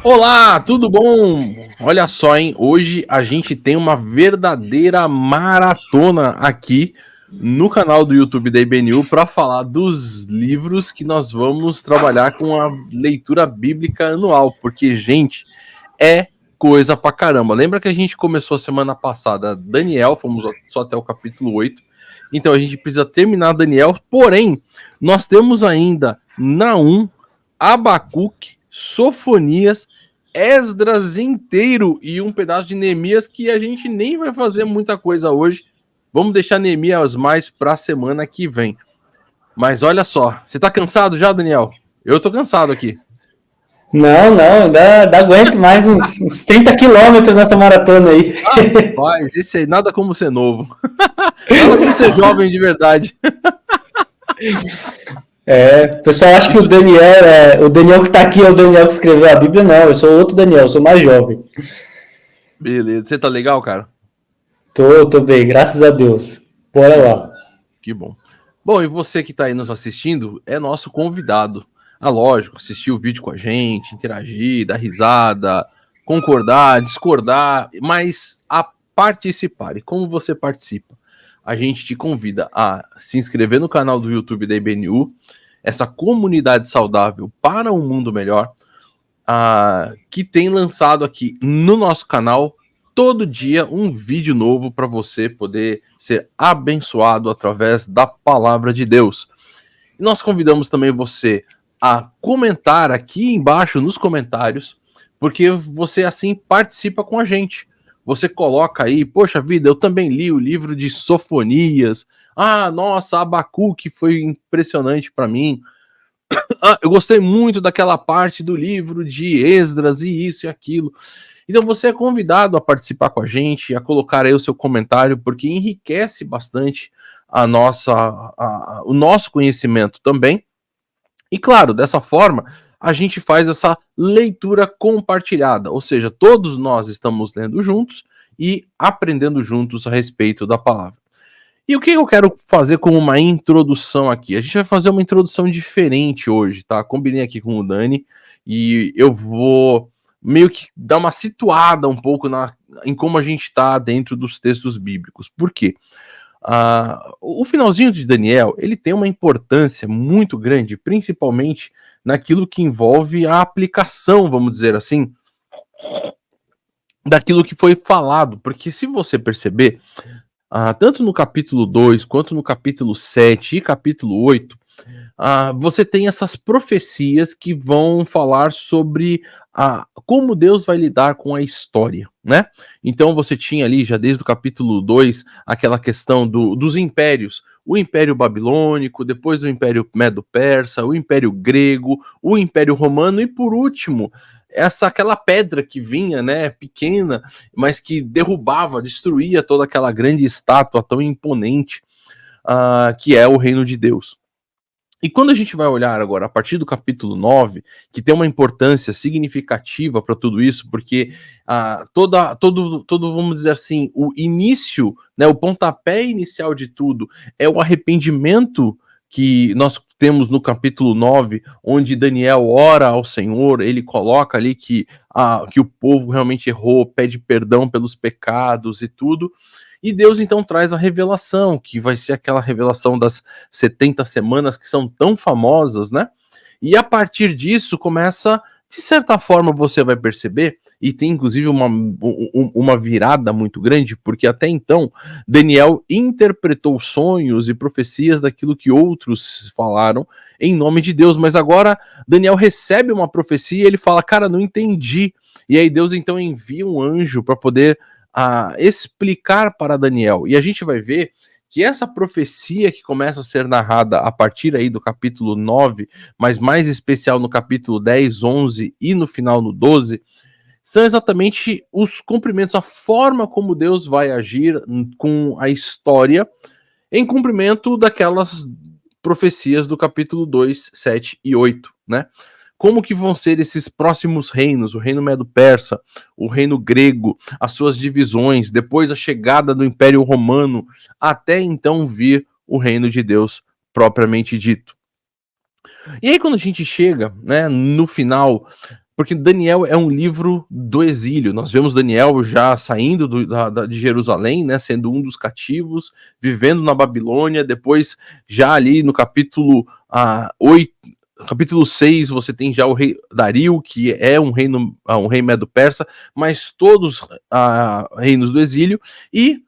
Olá, tudo bom? Olha só, hein? Hoje a gente tem uma verdadeira maratona aqui no canal do YouTube da IBNU para falar dos livros que nós vamos trabalhar com a leitura bíblica anual, porque, gente, é coisa pra caramba. Lembra que a gente começou a semana passada Daniel, fomos só até o capítulo 8, então a gente precisa terminar Daniel, porém, nós temos ainda Naum, Abacuque, Sofonias, Esdras inteiro e um pedaço de Neemias que a gente nem vai fazer muita coisa hoje. Vamos deixar Neemias mais para a semana que vem. Mas olha só, você tá cansado já, Daniel? Eu tô cansado aqui. Não, ainda aguento mais uns 30 quilômetros nessa maratona aí. Rapaz, esse aí, nada como ser novo. Nada como ser jovem de verdade. O pessoal acha que o Daniel que tá aqui é o Daniel que escreveu a Bíblia. Não, eu sou outro Daniel, eu sou mais jovem. Beleza, você tá legal, cara? Tô bem, graças a Deus. Bora lá. Que bom. Bom, e você que tá aí nos assistindo é nosso convidado. Ah, lógico, assistir o vídeo com a gente, interagir, dar risada, concordar, discordar, mas a participar. E como você participa? A gente te convida a se inscrever no canal do YouTube da IBNU, essa comunidade saudável para um mundo melhor, que tem lançado aqui no nosso canal todo dia um vídeo novo para você poder ser abençoado através da palavra de Deus. E nós convidamos também você a comentar aqui embaixo nos comentários, porque você assim participa com a gente. Você coloca aí, poxa vida, eu também li o livro de Sofonias. Ah, nossa, Abacuque foi impressionante para mim. Ah, eu gostei muito daquela parte do livro de Esdras e isso e aquilo. Então você é convidado a participar com a gente, a colocar aí o seu comentário, porque enriquece bastante o nosso conhecimento também. E claro, dessa forma, a gente faz essa leitura compartilhada, ou seja, todos nós estamos lendo juntos e aprendendo juntos a respeito da palavra. E o que eu quero fazer como uma introdução aqui? A gente vai fazer uma introdução diferente hoje, tá? Combinei aqui com o Dani e eu vou meio que dar uma situada um pouco em como a gente está dentro dos textos bíblicos. Por quê? O finalzinho de Daniel, ele tem uma importância muito grande, principalmente naquilo que envolve a aplicação, vamos dizer assim, daquilo que foi falado. Porque se você perceber, tanto no capítulo 2, quanto no capítulo 7 e capítulo 8, você tem essas profecias que vão falar sobre como Deus vai lidar com a história, né? Então você tinha ali, já desde o capítulo 2, aquela questão dos impérios. O Império Babilônico, depois o Império Medo-Persa, o Império Grego, o Império Romano e, por último, aquela pedra que vinha, né, pequena, mas que derrubava, destruía toda aquela grande estátua tão imponente, que é o Reino de Deus. E quando a gente vai olhar agora a partir do capítulo 9, que tem uma importância significativa para tudo isso, porque todo, vamos dizer assim, o início, né, o pontapé inicial de tudo é o arrependimento que nós temos no capítulo 9, onde Daniel ora ao Senhor, ele coloca ali que o povo realmente errou, pede perdão pelos pecados e tudo. E Deus então traz a revelação, que vai ser aquela revelação das 70 semanas que são tão famosas, né? E a partir disso começa, de certa forma, você vai perceber, e tem inclusive uma virada muito grande, porque até então Daniel interpretou sonhos e profecias daquilo que outros falaram em nome de Deus, mas agora Daniel recebe uma profecia e ele fala, cara, não entendi. E aí Deus então envia um anjo para poder explicar para Daniel. E a gente vai ver que essa profecia que começa a ser narrada a partir aí do capítulo 9, mas mais especial no capítulo 10, 11 e no final no 12, são exatamente os cumprimentos, a forma como Deus vai agir com a história em cumprimento daquelas profecias do capítulo 2, 7 e 8, né? Como que vão ser esses próximos reinos, o reino Medo-Persa, o reino grego, as suas divisões, depois a chegada do Império Romano, até então vir o reino de Deus propriamente dito. E aí quando a gente chega, né, no final Porque Daniel é um livro do exílio. Nós vemos Daniel já saindo de Jerusalém, né, sendo um dos cativos, vivendo na Babilônia. Depois, já ali no capítulo 8, capítulo 6, você tem já o rei Dario, que é um rei medo-persa, mas todos reinos do exílio. E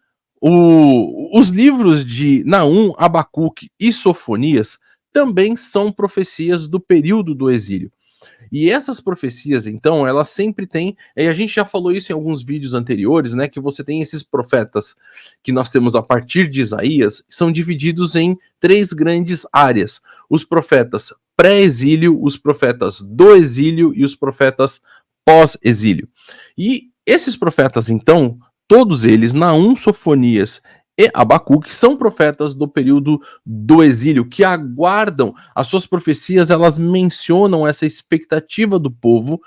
os livros de Naum, Abacuque e Sofonias também são profecias do período do exílio. E essas profecias, então, elas sempre têm, e a gente já falou isso em alguns vídeos anteriores, né, que você tem esses profetas que nós temos a partir de Isaías, são divididos em 3 grandes áreas: os profetas pré-exílio, os profetas do exílio e os profetas pós-exílio. E esses profetas, então, todos eles, Naum, Sofonias e Abacuque, são profetas do período do exílio, que aguardam, as suas profecias, elas mencionam essa expectativa do povo,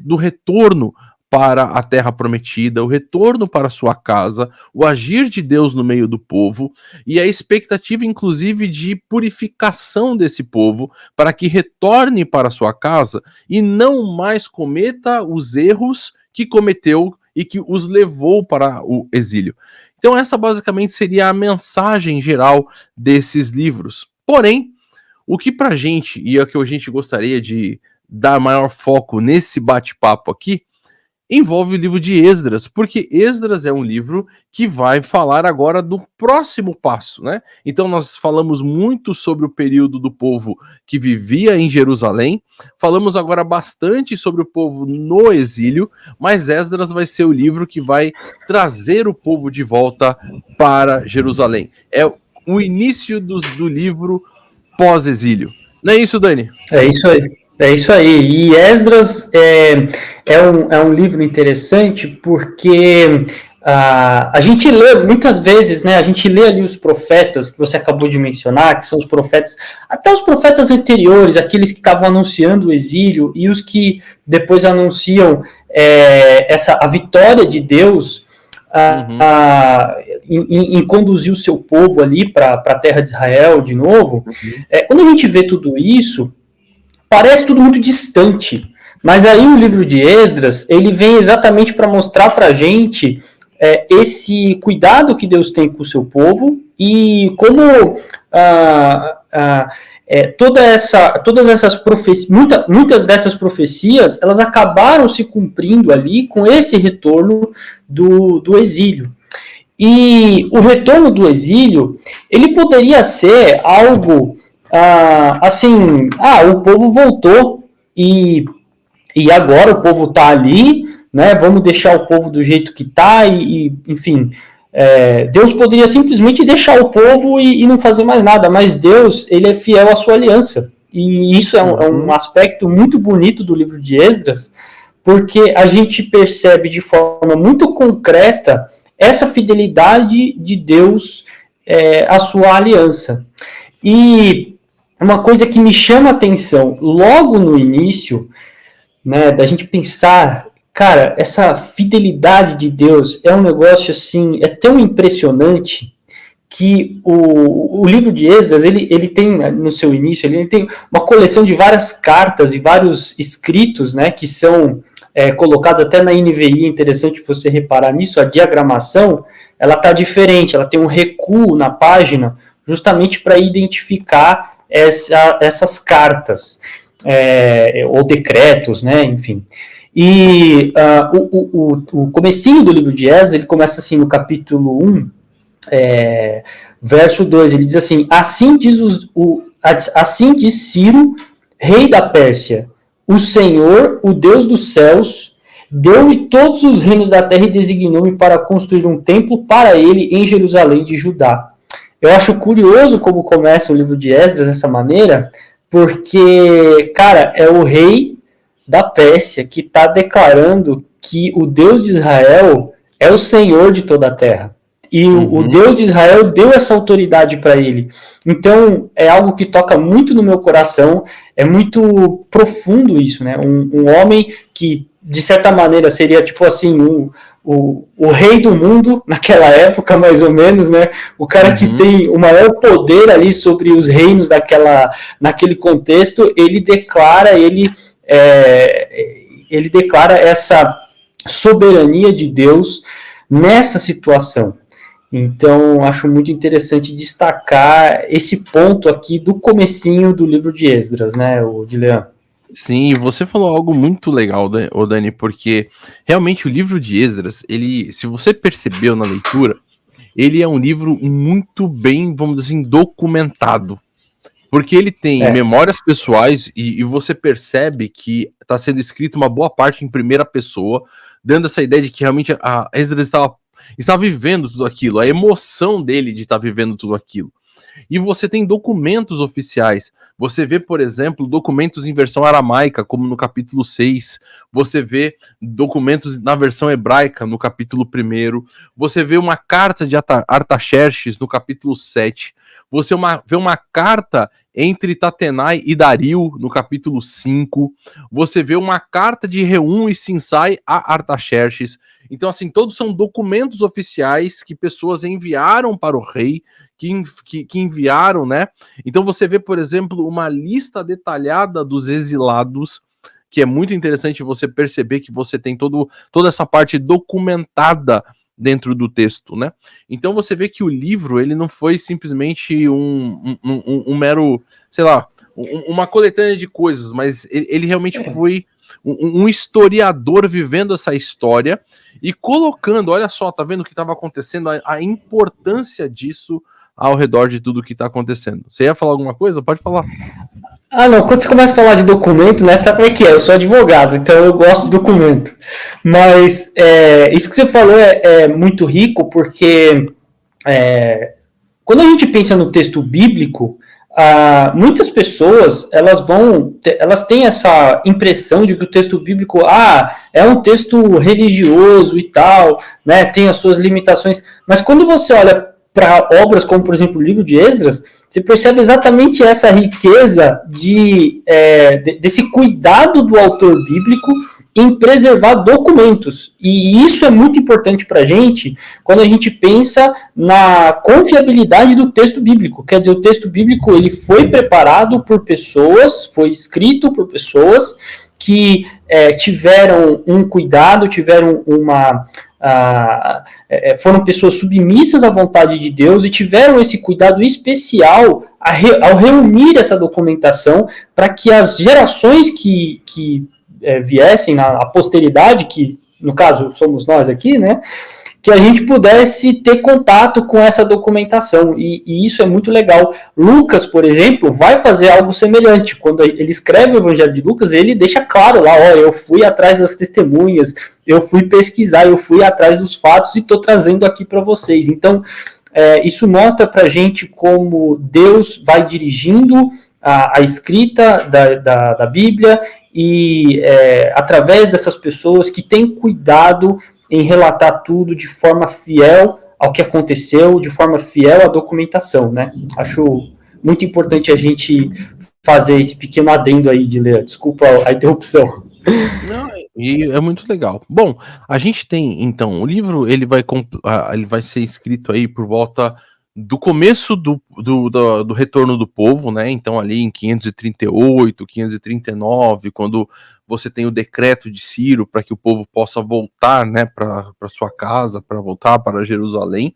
do retorno para a terra prometida, o retorno para a sua casa, o agir de Deus no meio do povo, e a expectativa, inclusive, de purificação desse povo, para que retorne para a sua casa e não mais cometa os erros que cometeu e que os levou para o exílio. Então essa basicamente seria a mensagem geral desses livros. Porém, o que pra gente, e é o que a gente gostaria de dar maior foco nesse bate-papo aqui, envolve o livro de Esdras, porque Esdras é um livro que vai falar agora do próximo passo, né? Então nós falamos muito sobre o período do povo que vivia em Jerusalém, falamos agora bastante sobre o povo no exílio, mas Esdras vai ser o livro que vai trazer o povo de volta para Jerusalém. É o início do livro pós-exílio. Não é isso, Dani? É isso aí. É isso aí. E Esdras é um livro interessante porque a gente lê muitas vezes, né? A gente lê ali os profetas que você acabou de mencionar, que são os profetas, até os profetas anteriores, aqueles que estavam anunciando o exílio e os que depois anunciam a vitória de Deus em conduzir o seu povo ali para a terra de Israel de novo. Quando a gente vê tudo isso, parece tudo muito distante, mas aí o livro de Esdras, ele vem exatamente para mostrar para a gente esse cuidado que Deus tem com o seu povo e como todas essas profecias, muitas dessas profecias, elas acabaram se cumprindo ali com esse retorno do exílio. E o retorno do exílio, ele poderia ser algo o povo voltou e agora o povo está ali, né? Vamos deixar o povo do jeito que está enfim, Deus poderia simplesmente deixar o povo e não fazer mais nada, mas Deus, ele é fiel à sua aliança, e isso é um aspecto muito bonito do livro de Esdras, porque a gente percebe de forma muito concreta essa fidelidade de Deus à sua aliança. E uma coisa que me chama a atenção logo no início, né, da gente pensar, cara, essa fidelidade de Deus é um negócio assim, é tão impressionante que o livro de Esdras, ele tem, no seu início, ele tem uma coleção de várias cartas e vários escritos, né, que são colocados até na NVI, é interessante você reparar nisso, a diagramação, ela está diferente, ela tem um recuo na página, justamente para identificar essas cartas, ou decretos, né, enfim. E o comecinho do livro de Esdras, ele começa assim no capítulo 1, verso 2, ele diz assim: assim diz Ciro, rei da Pérsia, o Senhor, o Deus dos céus, deu-me todos os reinos da terra e designou-me para construir um templo para ele em Jerusalém de Judá. Eu acho curioso como começa o livro de Esdras dessa maneira, porque, cara, é o rei da Pérsia que está declarando que o Deus de Israel é o Senhor de toda a terra. E o Deus de Israel deu essa autoridade para ele. Então, é algo que toca muito no meu coração, é muito profundo isso, né? Um homem que, de certa maneira, seria tipo assim, o rei do mundo, naquela época, mais ou menos, né? O cara que tem o maior poder ali sobre os reinos naquele contexto, ele declara, ele ele declara essa soberania de Deus nessa situação. Então, acho muito interessante destacar esse ponto aqui do comecinho do livro de Esdras, né, o Dilean? Sim, você falou algo muito legal, Dani, porque realmente o livro de Esdras, ele, se você percebeu na leitura, ele é um livro muito bem, vamos dizer assim, documentado. Porque ele tem memórias pessoais e você percebe que está sendo escrito uma boa parte em primeira pessoa, dando essa ideia de que realmente a Esdras estava vivendo tudo aquilo, a emoção dele de estar vivendo tudo aquilo. E você tem documentos oficiais. Você vê, por exemplo, documentos em versão aramaica, como no capítulo 6. Você vê documentos na versão hebraica, no capítulo 1. Você vê uma carta de Artaxerxes, no capítulo 7. Você vê uma carta entre Tatenai e Dario, no capítulo 5. Você vê uma carta de Reum e Sinsai a Artaxerxes. Então, assim, todos são documentos oficiais que pessoas enviaram para o rei, que enviaram, né? Então você vê, por exemplo, uma lista detalhada dos exilados, que é muito interessante você perceber que você tem toda essa parte documentada dentro do texto, né? Então você vê que o livro, ele não foi simplesmente um mero, sei lá, uma coletânea de coisas, mas ele realmente foi um historiador vivendo essa história e colocando, olha só, tá vendo o que estava acontecendo, a importância disso ao redor de tudo que está acontecendo. Você ia falar alguma coisa? Pode falar. Não, quando você começa a falar de documento, né, sabe como é que é? Eu sou advogado, então eu gosto de documento. Mas isso que você falou é muito rico, porque quando a gente pensa no texto bíblico, muitas pessoas elas têm essa impressão de que o texto bíblico é um texto religioso e tal, né, tem as suas limitações, mas quando você olha para obras como, por exemplo, o livro de Esdras, você percebe exatamente essa riqueza desse cuidado do autor bíblico em preservar documentos. E isso é muito importante para a gente quando a gente pensa na confiabilidade do texto bíblico. Quer dizer, o texto bíblico ele foi preparado por pessoas, foi escrito por pessoas que tiveram um cuidado, tiveram foram pessoas submissas à vontade de Deus e tiveram esse cuidado especial ao reunir essa documentação para que as gerações que viessem na posteridade, que no caso somos nós aqui, né, que a gente pudesse ter contato com essa documentação, e isso é muito legal. Lucas, por exemplo, vai fazer algo semelhante. Quando ele escreve o Evangelho de Lucas, ele deixa claro lá, olha, eu fui atrás das testemunhas, eu fui pesquisar, eu fui atrás dos fatos e estou trazendo aqui para vocês. Então, isso mostra para a gente como Deus vai dirigindo a escrita da Bíblia e através dessas pessoas que têm cuidado em relatar tudo de forma fiel ao que aconteceu, de forma fiel à documentação, né? Acho muito importante a gente fazer esse pequeno adendo aí, Dilean. Desculpa a interrupção. Não, e é muito legal. Bom, a gente tem, então, o livro, ele vai ser escrito aí por volta do começo do retorno do povo, né? Então, ali em 538, 539, quando você tem o decreto de Ciro para que o povo possa voltar, né, para sua casa, para voltar para Jerusalém.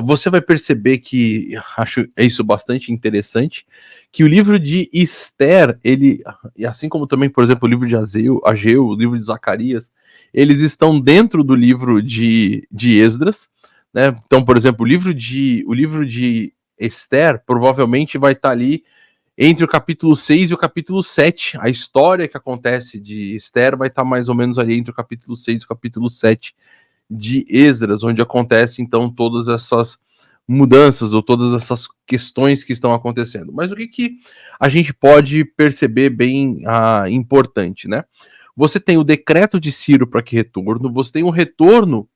Você vai perceber que, acho isso bastante interessante, que o livro de Esther, ele, assim como também, por exemplo, o livro de Ageu, o livro de Zacarias, eles estão dentro do livro de Esdras, né? Então, por exemplo, o livro de Esther provavelmente vai estar ali entre o capítulo 6 e o capítulo 7. A história que acontece de Esther vai estar mais ou menos ali entre o capítulo 6 e o capítulo 7 de Esdras, onde acontece então todas essas mudanças ou todas essas questões que estão acontecendo. Mas o que a gente pode perceber bem importante, né? Você tem o decreto de Ciro para que retorno, você tem o retorno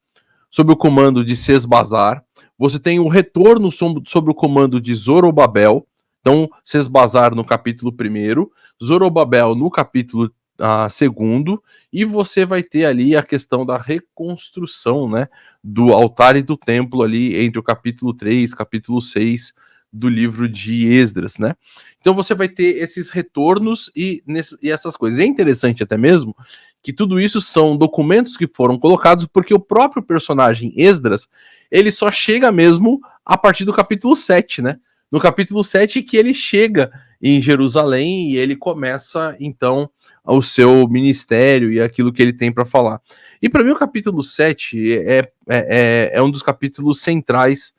sob o comando de Sesbazar, você tem o retorno sob o comando de Zorobabel. Então, Sesbazar no capítulo 1, Zorobabel no capítulo 2, e você vai ter ali a questão da reconstrução, né, do altar e do templo ali entre o capítulo 3, capítulo 6 do livro de Esdras, né? Então você vai ter esses retornos e essas coisas. É interessante até mesmo que tudo isso são documentos que foram colocados porque o próprio personagem Esdras, ele só chega mesmo a partir do capítulo 7, né? No capítulo 7 que ele chega em Jerusalém e ele começa, então, o seu ministério e aquilo que ele tem para falar. E para mim o capítulo 7 é um dos capítulos centrais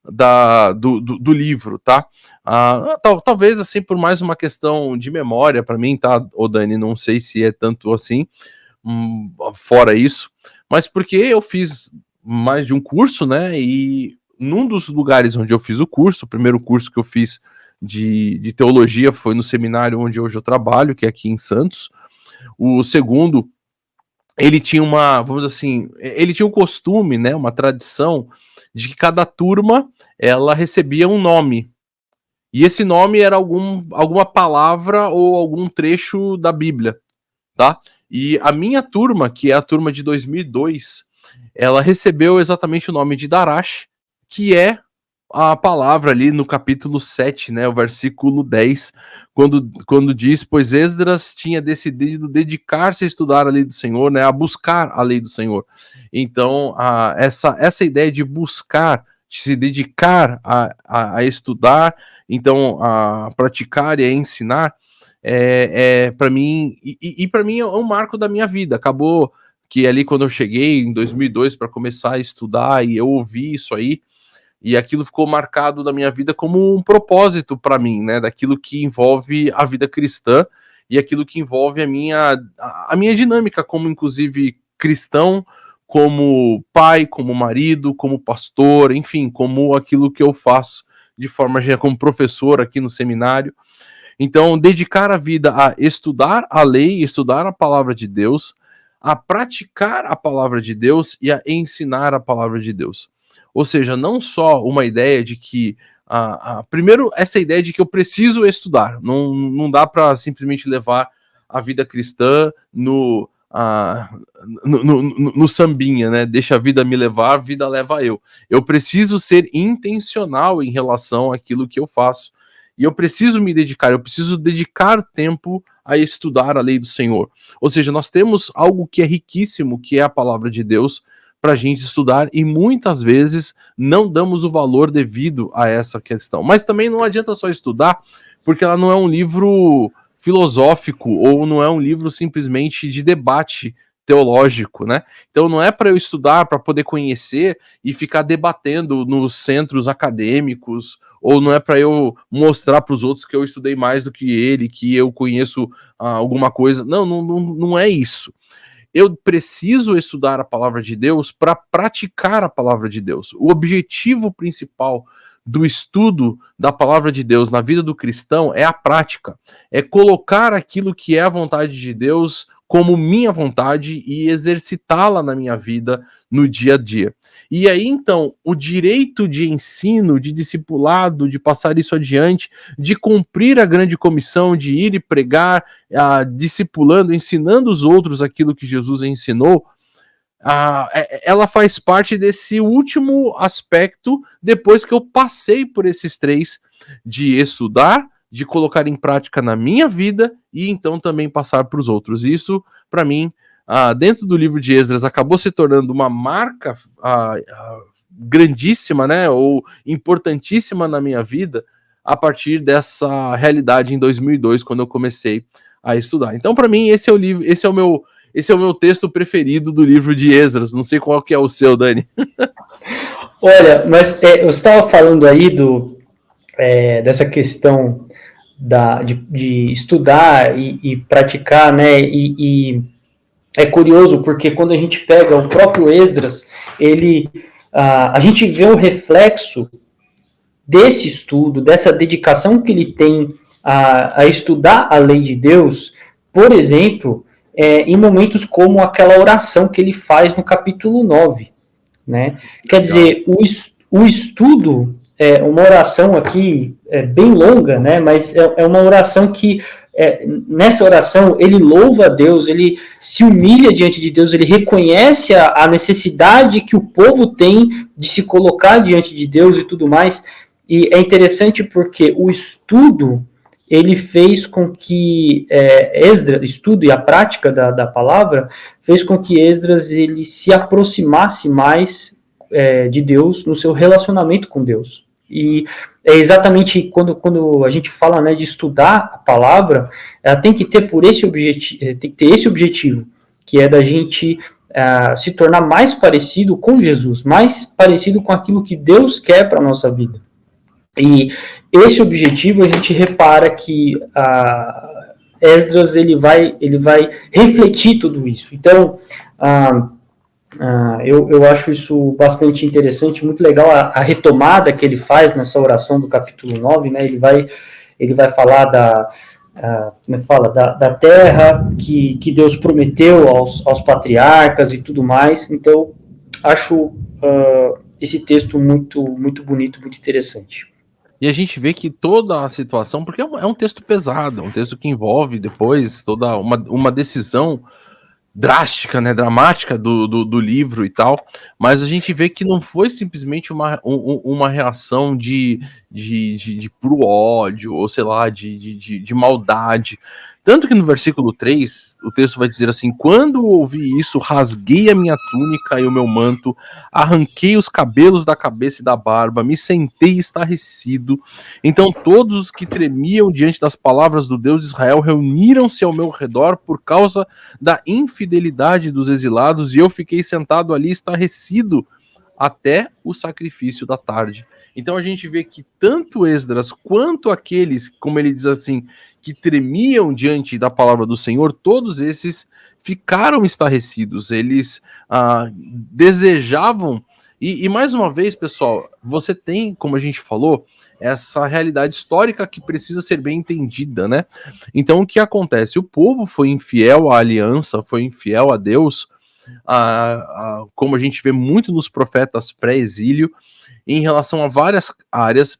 do livro, tá? Talvez assim por mais uma questão de memória para mim, tá, ô Dani? Não sei se é tanto assim, fora isso, mas porque eu fiz mais de um curso, né? E num dos lugares onde eu fiz o curso, o primeiro curso que eu fiz de teologia foi no seminário onde hoje eu trabalho, que é aqui em Santos. O segundo, ele tinha vamos dizer assim, ele tinha um costume, né? Uma tradição de que cada turma ela recebia um nome. E esse nome era alguma palavra ou algum trecho da Bíblia, tá? E a minha turma, que é a turma de 2002, ela recebeu exatamente o nome de Darash, que é a palavra ali no capítulo 7, né, o versículo 10, quando diz, pois Esdras tinha decidido dedicar-se a estudar a lei do Senhor, né, a buscar a lei do Senhor. Então, essa ideia de buscar, de se dedicar a estudar, então, a praticar e a ensinar, para mim, e para mim é um marco da minha vida. Acabou que ali quando eu cheguei em 2002 para começar a estudar e eu ouvi isso aí, e aquilo ficou marcado na minha vida como um propósito para mim, né, daquilo que envolve a vida cristã e aquilo que envolve a minha dinâmica como, inclusive, cristão, como pai, como marido, como pastor, enfim, como aquilo que eu faço de forma geral, como professor aqui no seminário. Então, dedicar a vida a estudar a lei, estudar a palavra de Deus, a praticar a palavra de Deus e a ensinar a palavra de Deus. Ou seja, não só uma ideia de que primeiro, essa ideia de que eu preciso estudar. Não dá para simplesmente levar a vida cristã no sambinha, né? Deixa a vida me levar, a vida leva eu. Eu preciso ser intencional em relação àquilo que eu faço. E eu preciso me dedicar, eu preciso dedicar tempo a estudar a lei do Senhor. Ou seja, nós temos algo que é riquíssimo, que é a palavra de Deus, para a gente estudar, e muitas vezes não damos o valor devido a essa questão. Mas também não adianta só estudar, porque ela não é um livro filosófico, ou não é um livro simplesmente de debate teológico, né? Então não é para eu estudar, para poder conhecer e ficar debatendo nos centros acadêmicos, ou não é para eu mostrar para os outros que eu estudei mais do que ele, que eu conheço alguma coisa. Não é isso. Eu preciso estudar a palavra de Deus para praticar a palavra de Deus. O objetivo principal do estudo da palavra de Deus na vida do cristão é a prática, é colocar aquilo que é a vontade de Deus como minha vontade e exercitá-la na minha vida no dia a dia. E aí, então, o direito de ensino, de discipulado, de passar isso adiante, de cumprir a grande comissão, de ir e pregar, discipulando, ensinando os outros aquilo que Jesus ensinou, ela faz parte desse último aspecto, depois que eu passei por esses três, de estudar, de colocar em prática na minha vida e então também passar para os outros. Isso, para mim, dentro do livro de Esdras, acabou se tornando uma marca grandíssima, né, ou importantíssima na minha vida, a partir dessa realidade em 2002, quando eu comecei a estudar. Então, para mim, esse é o meu texto preferido do livro de Esdras. Não sei qual que é o seu, Dani. Olha, mas você estava falando aí dessa questão de estudar e praticar, né? E é curioso porque quando a gente pega o próprio Esdras, a gente vê o reflexo desse estudo, dessa dedicação que ele tem a estudar a lei de Deus, por exemplo, em momentos como aquela oração que ele faz no capítulo 9, né? Quer dizer, o estudo uma oração aqui bem longa, né? Mas é uma oração que, nessa oração, ele louva a Deus, ele se humilha diante de Deus, ele reconhece a necessidade que o povo tem de se colocar diante de Deus e tudo mais. E é interessante porque o estudo, ele fez com que Esdras, estudo e a prática da palavra, fez com que Esdras ele se aproximasse mais de Deus no seu relacionamento com Deus. E é exatamente quando a gente fala, né, de estudar a palavra, ela tem que ter esse objetivo, que é da gente se tornar mais parecido com Jesus, mais parecido com aquilo que Deus quer para a nossa vida. E esse objetivo a gente repara que Esdras ele vai refletir tudo isso. Então, eu acho isso bastante interessante, muito legal a retomada que ele faz nessa oração do capítulo 9, né? Ele vai falar da terra que Deus prometeu aos patriarcas e tudo mais. Então, acho esse texto muito, muito bonito, muito interessante. E a gente vê que toda a situação, porque é um texto pesado, um texto que envolve depois toda uma decisão drástica, né, dramática do livro e tal, mas a gente vê que não foi simplesmente uma reação de puro ódio, ou sei lá, de maldade. Tanto que no versículo 3, o texto vai dizer assim: quando ouvi isso, rasguei a minha túnica e o meu manto, arranquei os cabelos da cabeça e da barba, me sentei estarrecido. Então todos os que tremiam diante das palavras do Deus de Israel reuniram-se ao meu redor por causa da infidelidade dos exilados, e eu fiquei sentado ali estarrecido até o sacrifício da tarde. Então a gente vê que tanto Esdras quanto aqueles, como ele diz assim, que tremiam diante da palavra do Senhor, todos esses ficaram estarrecidos, eles desejavam, e mais uma vez, pessoal, você tem, como a gente falou, essa realidade histórica que precisa ser bem entendida, né? Então o que acontece? O povo foi infiel à aliança, foi infiel a Deus, como a gente vê muito nos profetas pré-exílio, em relação a várias áreas.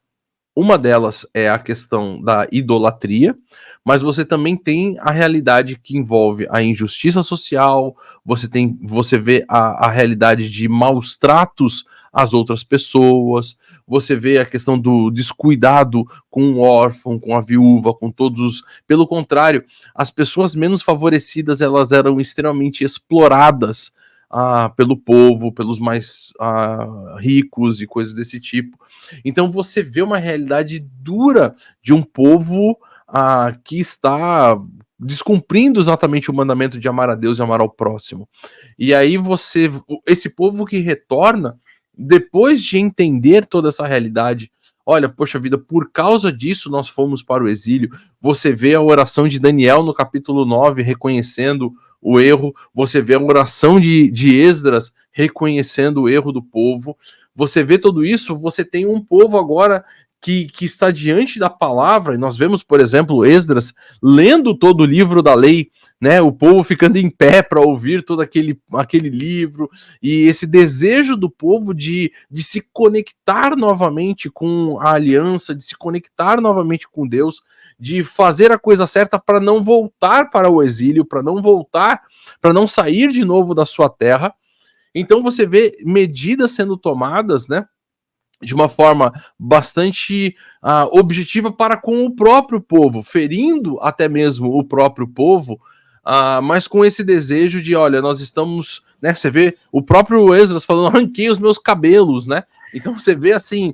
Uma delas é a questão da idolatria, mas você também tem a realidade que envolve a injustiça social, você vê a realidade de maus tratos às outras pessoas, você vê a questão do descuidado com o órfão, com a viúva, com todos. Pelo contrário, as pessoas menos favorecidas, elas eram extremamente exploradas pelo povo, pelos mais ricos e coisas desse tipo. Então você vê uma realidade dura de um povo que está descumprindo exatamente o mandamento de amar a Deus e amar ao próximo. E aí esse povo que retorna, depois de entender toda essa realidade, olha, poxa vida, por causa disso nós fomos para o exílio. Você vê a oração de Daniel no capítulo 9 reconhecendo o erro, você vê a oração de Esdras reconhecendo o erro do povo, você vê tudo isso, você tem um povo agora que está diante da palavra, e nós vemos, por exemplo, Esdras lendo todo o livro da lei, né, o povo ficando em pé para ouvir todo aquele livro, e esse desejo do povo de se conectar novamente com a aliança, de se conectar novamente com Deus, de fazer a coisa certa para não voltar para o exílio, para não sair de novo da sua terra. Então você vê medidas sendo tomadas, né, de uma forma bastante objetiva para com o próprio povo, ferindo até mesmo o próprio povo, mas com esse desejo de, olha, nós estamos, né, você vê o próprio Esdras falando, arranquei os meus cabelos, né, então você vê assim,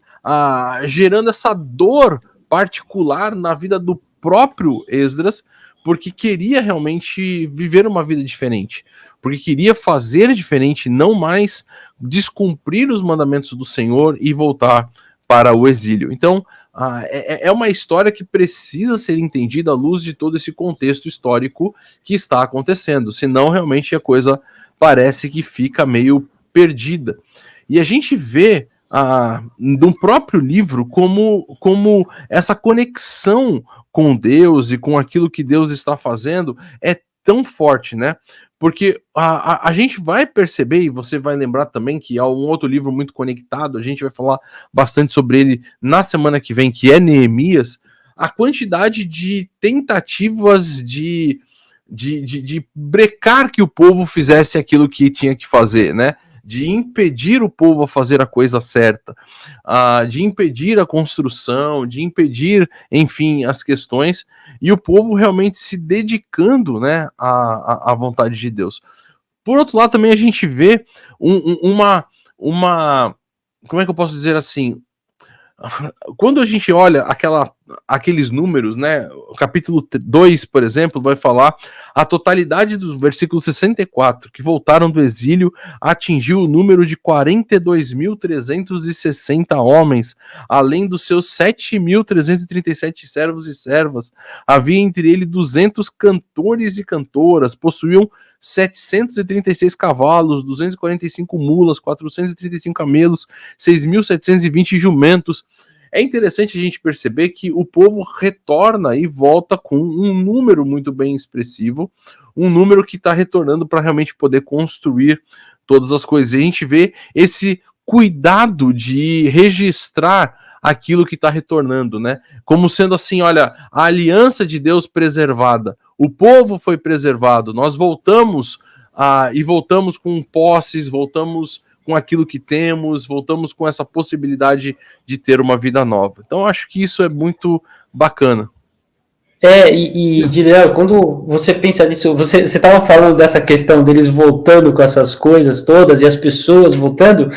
gerando essa dor particular na vida do próprio Esdras, porque queria realmente viver uma vida diferente, porque queria fazer diferente, não mais descumprir os mandamentos do Senhor e voltar para o exílio. Então, é uma história que precisa ser entendida à luz de todo esse contexto histórico que está acontecendo, senão realmente a coisa parece que fica meio perdida. E a gente vê no próprio livro como essa conexão com Deus e com aquilo que Deus está fazendo é tão forte, né? Porque a gente vai perceber, e você vai lembrar também que há um outro livro muito conectado, a gente vai falar bastante sobre ele na semana que vem, que é Neemias, a quantidade de tentativas de brecar que o povo fizesse aquilo que tinha que fazer, né? de impedir o povo a fazer a coisa certa, de impedir a construção, de impedir, enfim, as questões, e o povo realmente se dedicando, né, à vontade de Deus. Por outro lado, também a gente vê uma como é que eu posso dizer assim? Quando a gente olha aqueles números, né? O capítulo 2, por exemplo, vai falar a totalidade do versículo 64, que voltaram do exílio, atingiu o número de 42.360 homens, além dos seus 7.337 servos e servas. Havia entre eles 200 cantores e cantoras, possuíam 736 cavalos, 245 mulas, 435 camelos, 6.720 jumentos. É interessante a gente perceber que o povo retorna e volta com um número muito bem expressivo, um número que está retornando para realmente poder construir todas as coisas. E a gente vê esse cuidado de registrar aquilo que está retornando, né? Como sendo assim, olha, a aliança de Deus preservada, o povo foi preservado, nós voltamos e voltamos com posses, voltamos com aquilo que temos, voltamos com essa possibilidade de ter uma vida nova. Então, acho que isso é muito bacana. Dilian, quando você pensa nisso, você estava falando dessa questão deles voltando com essas coisas todas e as pessoas voltando,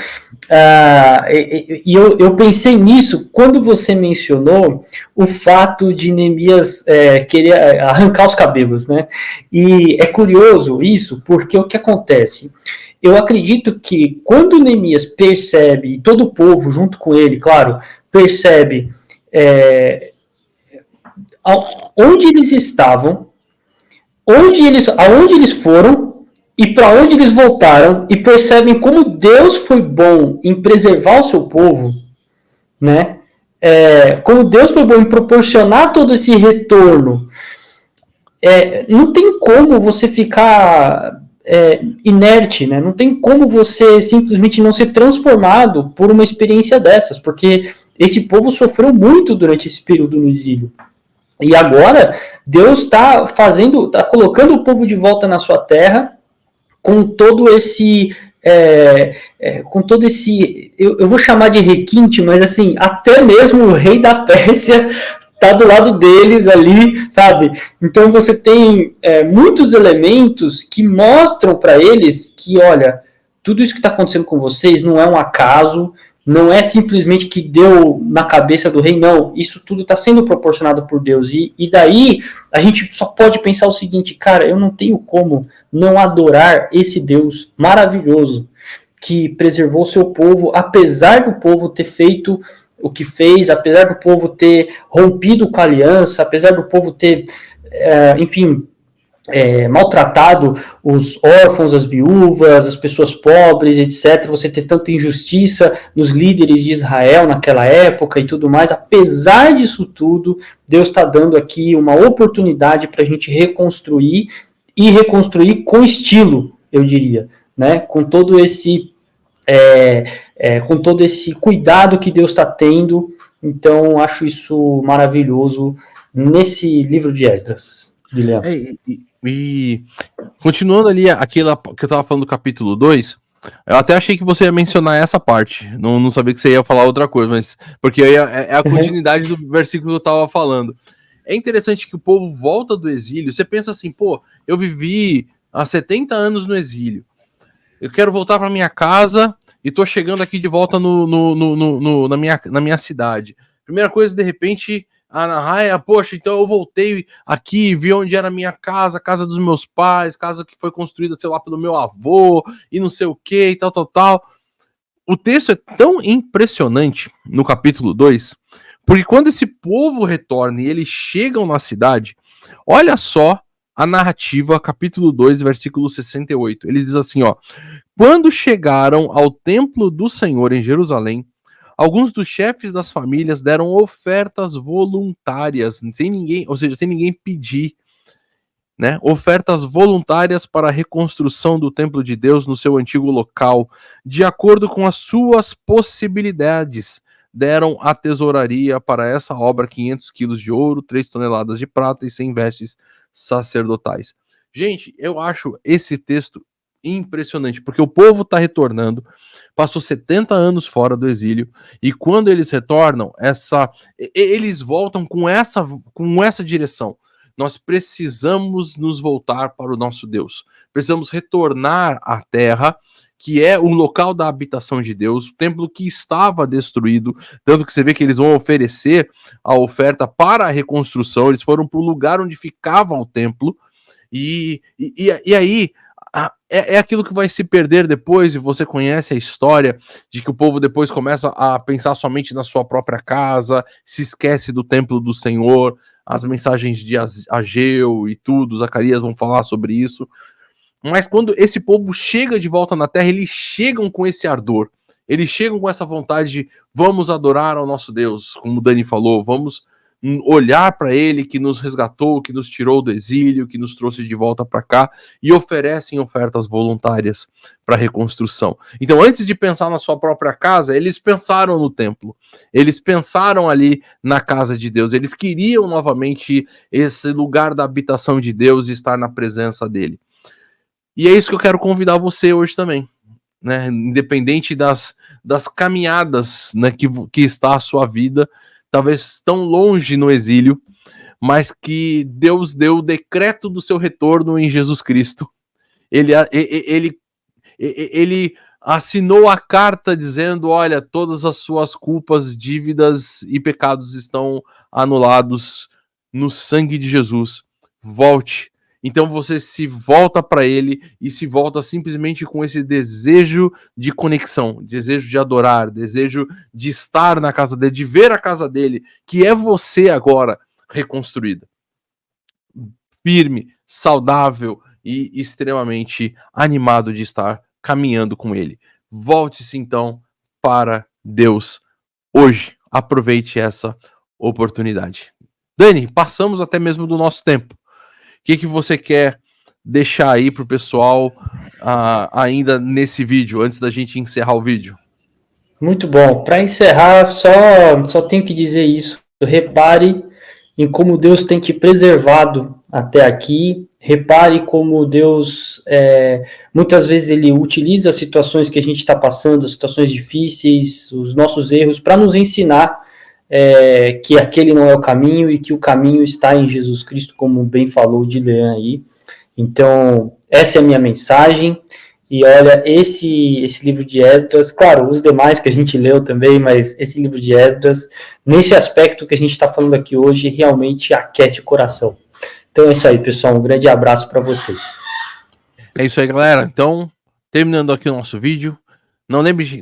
eu pensei nisso quando você mencionou o fato de Neemias querer arrancar os cabelos, né? E é curioso isso, porque o que acontece? Eu acredito que quando Neemias percebe, e todo o povo junto com ele, claro, percebe onde eles estavam, aonde eles foram e para onde eles voltaram, e percebem como Deus foi bom em preservar o seu povo, né? Como Deus foi bom em proporcionar todo esse retorno. Não tem como você ficar inerte, né? Não tem como você simplesmente não ser transformado por uma experiência dessas, porque esse povo sofreu muito durante esse período no exílio. E agora Deus está colocando o povo de volta na sua terra com todo esse eu vou chamar de requinte, mas assim, até mesmo o rei da Pérsia tá do lado deles ali, sabe? Então você tem muitos elementos que mostram para eles que, olha, tudo isso que está acontecendo com vocês não é um acaso, não é simplesmente que deu na cabeça do rei, não. Isso tudo está sendo proporcionado por Deus. E daí a gente só pode pensar o seguinte, cara, eu não tenho como não adorar esse Deus maravilhoso que preservou o seu povo, apesar do povo ter feito o que fez, apesar do povo ter rompido com a aliança, apesar do povo ter, maltratado os órfãos, as viúvas, as pessoas pobres, etc. Você ter tanta injustiça nos líderes de Israel naquela época e tudo mais. Apesar disso tudo, Deus está dando aqui uma oportunidade para a gente reconstruir e reconstruir com estilo, eu diria, né? Com todo esse cuidado que Deus está tendo. Então, acho isso maravilhoso nesse livro de Esdras, Guilherme. E continuando ali aquilo que eu tava falando do capítulo 2, eu até achei que você ia mencionar essa parte. Não sabia que você ia falar outra coisa, mas porque é a continuidade do versículo que eu tava falando. É interessante que o povo volta do exílio. Você pensa assim, pô, eu vivi há 70 anos no exílio. Eu quero voltar para minha casa e tô chegando aqui de volta na minha cidade. Primeira coisa, de repente, poxa, então eu voltei aqui, vi onde era a minha casa, a casa dos meus pais, casa que foi construída, sei lá, pelo meu avô, e não sei o que, e tal. O texto é tão impressionante no capítulo 2, porque quando esse povo retorna e eles chegam na cidade, olha só a narrativa, capítulo 2, versículo 68. Ele diz assim, ó: quando chegaram ao templo do Senhor em Jerusalém, alguns dos chefes das famílias deram ofertas voluntárias, sem ninguém pedir, né? Ofertas voluntárias para a reconstrução do templo de Deus no seu antigo local, de acordo com as suas possibilidades. Deram à tesouraria para essa obra 500 quilos de ouro, 3 toneladas de prata e 100 vestes sacerdotais. Gente, eu acho esse texto impressionante, porque o povo está retornando, passou 70 anos fora do exílio, e quando eles retornam, eles voltam com essa direção. Nós precisamos nos voltar para o nosso Deus. Precisamos retornar à terra, que é o local da habitação de Deus, o templo que estava destruído, tanto que você vê que eles vão oferecer a oferta para a reconstrução, eles foram para o lugar onde ficava o templo, e aí é aquilo que vai se perder depois, e você conhece a história de que o povo depois começa a pensar somente na sua própria casa, se esquece do templo do Senhor, as mensagens de Ageu e tudo, Zacarias vão falar sobre isso. Mas quando esse povo chega de volta na terra, eles chegam com esse ardor, eles chegam com essa vontade de vamos adorar ao nosso Deus, como o Dani falou, vamos olhar para ele que nos resgatou, que nos tirou do exílio, que nos trouxe de volta para cá, e oferecem ofertas voluntárias para reconstrução. Então, antes de pensar na sua própria casa, eles pensaram no templo, eles pensaram ali na casa de Deus, eles queriam novamente esse lugar da habitação de Deus e estar na presença dele. E é isso que eu quero convidar você hoje também, né? Independente das caminhadas, né, que está a sua vida, talvez tão longe no exílio, mas que Deus deu o decreto do seu retorno em Jesus Cristo. Ele assinou a carta dizendo, olha, todas as suas culpas, dívidas e pecados estão anulados no sangue de Jesus. Volte. Então você se volta para ele e se volta simplesmente com esse desejo de conexão, desejo de adorar, desejo de estar na casa dele, de ver a casa dele, que é você agora reconstruída. Firme, saudável e extremamente animado de estar caminhando com ele. Volte-se então para Deus hoje. Aproveite essa oportunidade. Dani, passamos até mesmo do nosso tempo. O que você quer deixar aí pro pessoal ainda nesse vídeo, antes da gente encerrar o vídeo? Muito bom. Para encerrar, só tenho que dizer isso. Repare em como Deus tem te preservado até aqui. Repare como Deus, muitas vezes, ele utiliza as situações que a gente está passando, as situações difíceis, os nossos erros, para nos ensinar que aquele não é o caminho e que o caminho está em Jesus Cristo, como bem falou o Dilean aí. Então, essa é a minha mensagem. E olha, esse livro de Esdras, claro, os demais que a gente leu também, mas esse livro de Esdras, nesse aspecto que a gente está falando aqui hoje, realmente aquece o coração. Então é isso aí, pessoal. Um grande abraço para vocês. É isso aí, galera. Então, terminando aqui o nosso vídeo,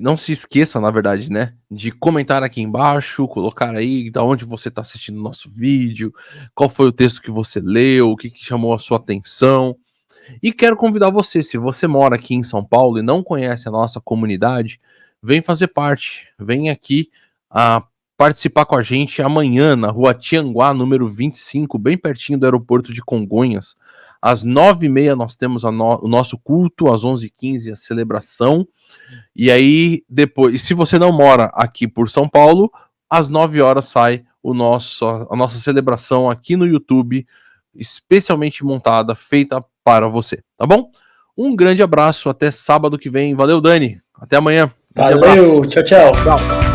não se esqueça, na verdade, né, de comentar aqui embaixo, colocar aí da onde você está assistindo o nosso vídeo, qual foi o texto que você leu, o que chamou a sua atenção. E quero convidar você, se você mora aqui em São Paulo e não conhece a nossa comunidade, vem fazer parte, vem aqui participar com a gente amanhã na rua Tianguá, número 25, bem pertinho do aeroporto de Congonhas. Às 9h30 nós temos o nosso culto, às 11h15 a celebração. E aí, depois, se você não mora aqui por São Paulo, às 9h sai a nossa celebração aqui no YouTube, especialmente montada, feita para você, tá bom? Um grande abraço, até sábado que vem. Valeu, Dani. Até amanhã. Valeu, tchau, tchau. Tchau.